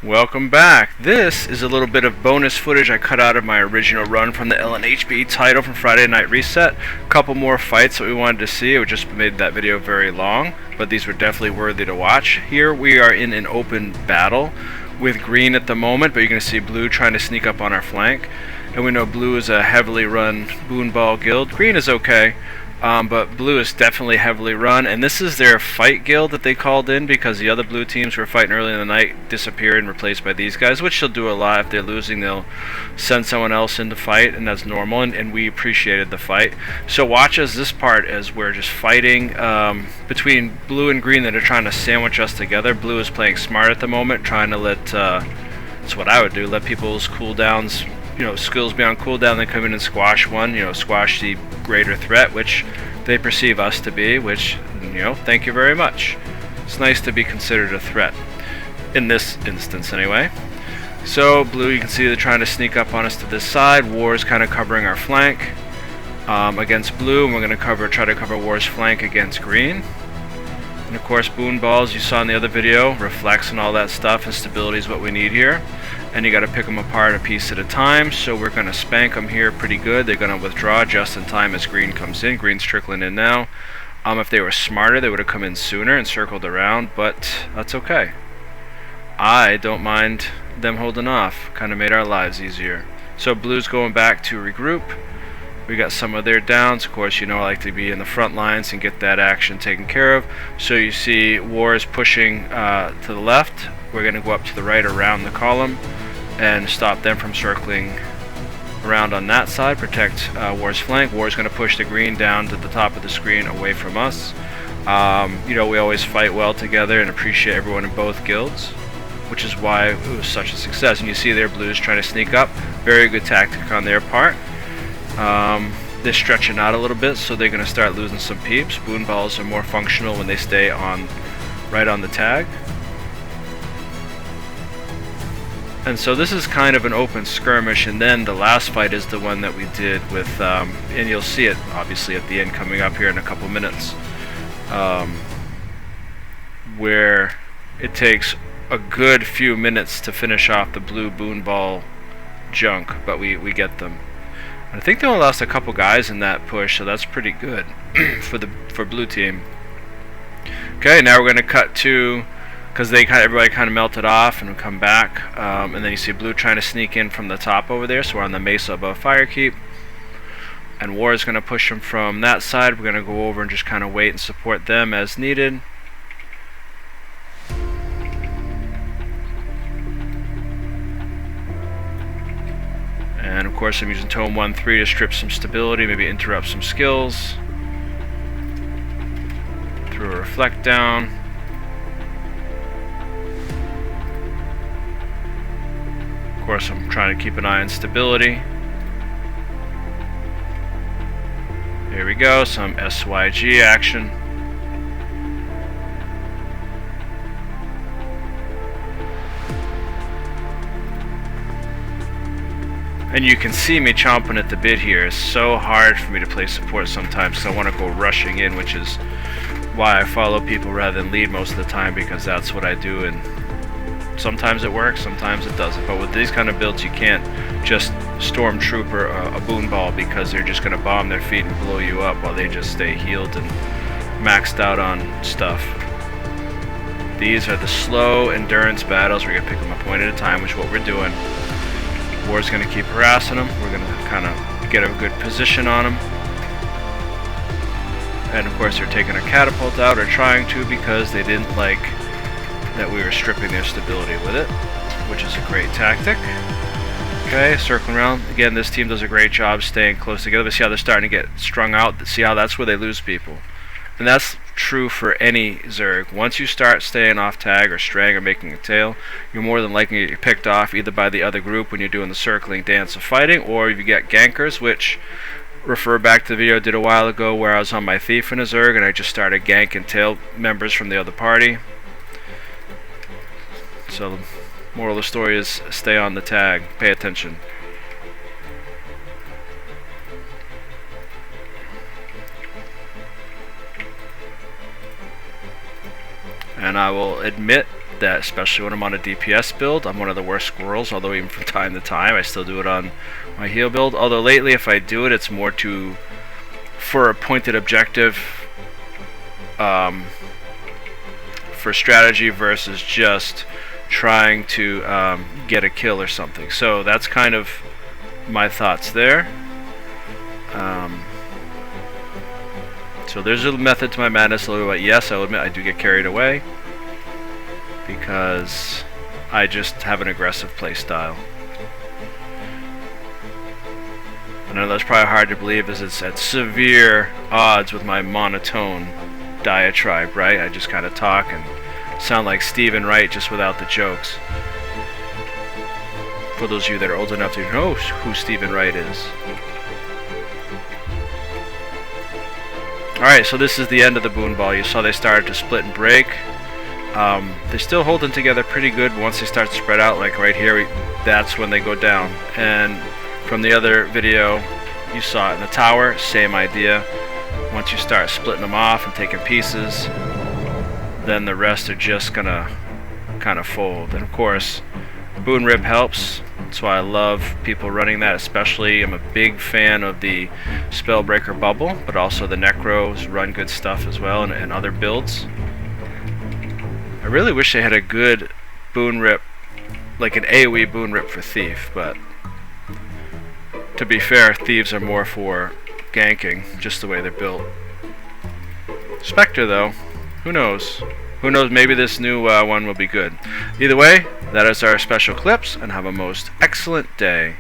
Welcome back. This is a little bit of bonus footage I cut out of my original run from the LNHB title from Friday Night Reset. A couple more fights that we wanted to see. It just made that video very long, but these were definitely worthy to watch. Here we are in an open battle with green at the moment, but you're going to see blue trying to sneak up on our flank. And we know blue is a heavily run BOONBALL guild. Green is okay. But blue is definitely heavily run, and this is their fight guild that they called in because the other blue teams who were fighting early in the night disappeared and replaced by these guys, which they'll do a lot. If they're losing, they'll send someone else in to fight, and that's normal, and we appreciated the fight. So watch as this part as we're just fighting between blue and green that are trying to sandwich us together. Blue is playing smart at the moment, trying to let, that's what I would do, let people's cooldowns, skills be on cooldown, then come in and squash one, squash the greater threat, which they perceive us to be, which, thank you very much. It's nice to be considered a threat, in this instance anyway. So blue, you can see they're trying to sneak up on us to this side. War is kind of covering our flank against blue, and we're going to try to cover War's flank against green. And of course, BOONBALL, as you saw in the other video, reflects and all that stuff, and stability is what we need here. And you got to pick them apart a piece at a time, so we're going to spank them here pretty good. They're going to withdraw just in time as green comes in. Green's trickling in now. If they were smarter, they would have come in sooner and circled around, but that's okay. I don't mind them holding off. Kind of made our lives easier. So blue's going back to regroup. We got some of their downs. Of course, I like to be in the front lines and get that action taken care of. So you see War is pushing to the left. We're going to go up to the right around the column and stop them from circling around on that side, protect War's flank. War's going to push the green down to the top of the screen away from us. We always fight well together and appreciate everyone in both guilds, which is why it was such a success. And you see their blues trying to sneak up. Very good tactic on their part. They're stretching out a little bit, so they're going to start losing some peeps. BOONBALLs are more functional when they stay right on the tag. And so this is kind of an open skirmish, and then the last fight is the one that we did with, and you'll see it obviously at the end coming up here in a couple minutes, where it takes a good few minutes to finish off the blue BOONBALL junk, but we get them. And I think they only lost a couple guys in that push, so that's pretty good for blue team. Okay, now we're going to cut to, because everybody kind of melted off and come back, and then you see blue trying to sneak in from the top over there, so we're on the mesa above Firekeep, and War is going to push them from that side. We're going to go over and just kind of wait and support them as needed. And of course I'm using Tome 1-3 to strip some stability, maybe interrupt some skills. Through a reflect down. Of course I'm trying to keep an eye on stability. There we go, some SYG action. And you can see me chomping at the bit here. It's so hard for me to play support sometimes because I want to go rushing in, which is why I follow people rather than lead most of the time, because that's what I do, and sometimes it works, sometimes it doesn't. But with these kind of builds, you can't just stormtrooper a BOONBALL, because they're just going to bomb their feet and blow you up while they just stay healed and maxed out on stuff. These are the slow endurance battles where you pick them a point at a time, which is what we're doing. War's going to keep harassing them. We're going to kind of get a good position on them. And of course they're taking a catapult out, or trying to, because they didn't like that we were stripping their stability with it, which is a great tactic. Okay, circling around. Again, this team does a great job staying close together, but see how they're starting to get strung out? See how that's where they lose people? And that's true for any Zerg. Once you start staying off tag or straying or making a tail, you're more than likely to get picked off either by the other group when you're doing the circling dance of fighting, or if you get gankers, which refer back to the video I did a while ago where I was on my thief in a Zerg and I just started ganking tail members from the other party. So the moral of the story is stay on the tag, pay attention. And I will admit that, especially when I'm on a DPS build. I'm one of the worst squirrels, although even from time to time I still do it on my heal build. Although lately if I do it, it's more for a pointed objective, for strategy versus just trying to get a kill or something. So that's kind of my thoughts there. So there's a method to my madness a little bit. Yes, I'll admit I do get carried away because I just have an aggressive play style. I know that's probably hard to believe as it's at severe odds with my monotone diatribe, right? I just kind of talk and sound like Stephen Wright just without the jokes. For those of you that are old enough to know who Stephen Wright is. Alright, so this is the end of the Boon Ball. You saw they started to split and break. They're still holding together pretty good. Once they start to spread out, like right here, that's when they go down. And from the other video, you saw it in the tower, same idea. Once you start splitting them off and taking pieces, then the rest are just gonna kind of fold. And of course, Boon Rip helps. That's why I love people running that, especially I'm a big fan of the Spellbreaker Bubble, but also the Necros run good stuff as well, and other builds. I really wish they had a good Boon Rip, like an AoE Boon Rip for Thief, but to be fair, Thieves are more for ganking, just the way they're built. Spectre though, who knows? Who knows, maybe this new one will be good. Either way, that is our special clips, and have a most excellent day.